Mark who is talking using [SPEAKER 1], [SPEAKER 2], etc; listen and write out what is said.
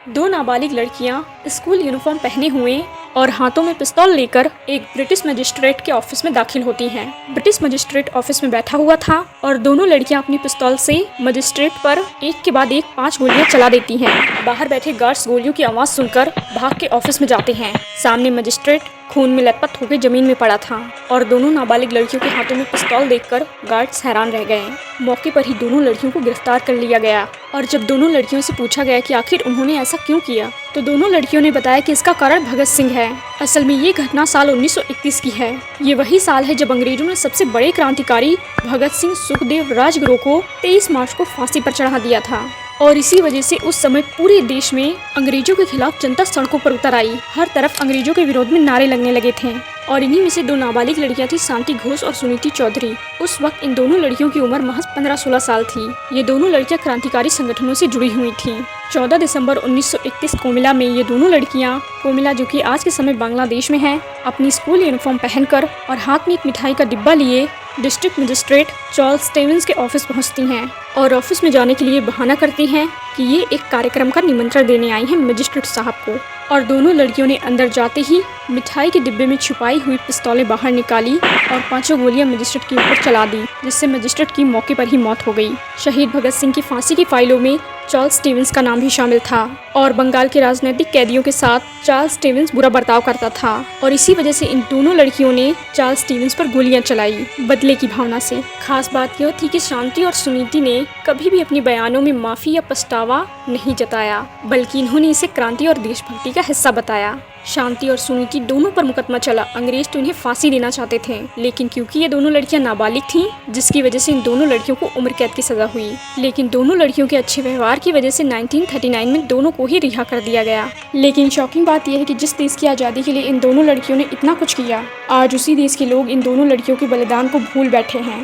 [SPEAKER 1] दो नाबालिग लड़कियां स्कूल यूनिफॉर्म पहने हुए और हाथों में पिस्तौल लेकर एक ब्रिटिश मजिस्ट्रेट के ऑफिस में दाखिल होती हैं। ब्रिटिश मजिस्ट्रेट ऑफिस में बैठा हुआ था और दोनों लड़कियां अपनी पिस्तौल से मजिस्ट्रेट पर एक के बाद एक 5 गोलियां चला देती हैं। बाहर बैठे गार्ड्स गोलियों की आवाज सुनकर भाग के ऑफिस में जाते हैं। सामने मजिस्ट्रेट खून में लथपथ होकर जमीन में पड़ा था और दोनों नाबालिग लड़कियों के हाथों में पिस्तौल देखकर गार्ड्स हैरान रह गए। मौके पर ही दोनों लड़कियों को गिरफ्तार कर लिया गया और जब दोनों लड़कियों से पूछा गया कि आखिर उन्होंने ऐसा क्यों किया, तो दोनों लड़कियों ने बताया कि इसका कारण भगत सिंह है। असल में ये घटना साल 1931 की है। ये वही साल है जब अंग्रेजों ने सबसे बड़े क्रांतिकारी भगत सिंह सुखदेव राजगुरु को 23 मार्च को फांसी पर चढ़ा दिया था और इसी वजह से उस समय पूरे देश में अंग्रेजों के खिलाफ जनता सड़कों पर उतर आई। हर तरफ अंग्रेजों के विरोध में नारे लगने लगे थे और इन्हीं में से दो नाबालिग लड़कियां थी, शांति घोष और सुनीति चौधरी। उस वक्त इन दोनों लड़कियों की उम्र महज 15-16 साल थी। ये दोनों लड़कियां क्रांतिकारी संगठनों से जुड़ी हुई थीं। 14 दिसंबर 1931 कोमिला में ये दोनों लड़कियां, कोमिला जो कि आज के समय बांग्लादेश में है, अपनी स्कूल यूनिफॉर्म पहनकर और हाथ में एक मिठाई का डिब्बा लिए डिस्ट्रिक्ट मजिस्ट्रेट चार्ल्स स्टीवेंस के ऑफिस पहुंचती हैं और ऑफिस में जाने के लिए बहाना करती हैं कि ये एक कार्यक्रम का निमंत्रण देने आई हैं मजिस्ट्रेट साहब को। और दोनों लड़कियों ने अंदर जाते ही मिठाई के डिब्बे में छुपाई हुई पिस्तौलें बाहर निकाली और 5 गोलियां मजिस्ट्रेट के ऊपर चला दी, जिससे मजिस्ट्रेट की मौके पर ही मौत हो गई। शहीद भगत सिंह की फांसी की फाइलों में चार्ल्स स्टीवेंस का नाम भी शामिल था और बंगाल के राजनीतिक कैदियों के साथ चार्ल्स स्टीवेंस बुरा बर्ताव करता था और इसी वजह से इन दोनों लड़कियों ने चार्ल्स स्टीवेंस पर गोलियां चलाई बदले की भावना से। खास बात यह थी कि शांति और सुनीति ने कभी भी अपने बयानों में माफी या पछतावा नहीं जताया, बल्कि इन्होंने इसे क्रांति और देशभक्ति का हिस्सा बताया। शांति और सुनीति दोनों पर मुकदमा चला। अंग्रेज तो इन्हें फांसी देना चाहते थे, लेकिन क्योंकि ये दोनों लड़कियां नाबालिग थीं, जिसकी वजह से इन दोनों लड़कियों को उम्र कैद की सजा हुई। लेकिन दोनों लड़कियों के अच्छे व्यवहार की वजह से 1939 में दोनों को ही रिहा कर दिया गया। लेकिन शॉकिंग बात यह है कि जिस देश की आज़ादी के लिए इन दोनों लड़कियों ने इतना कुछ किया, आज उसी देश के लोग इन दोनों लड़कियों के बलिदान को भूल बैठे हैं।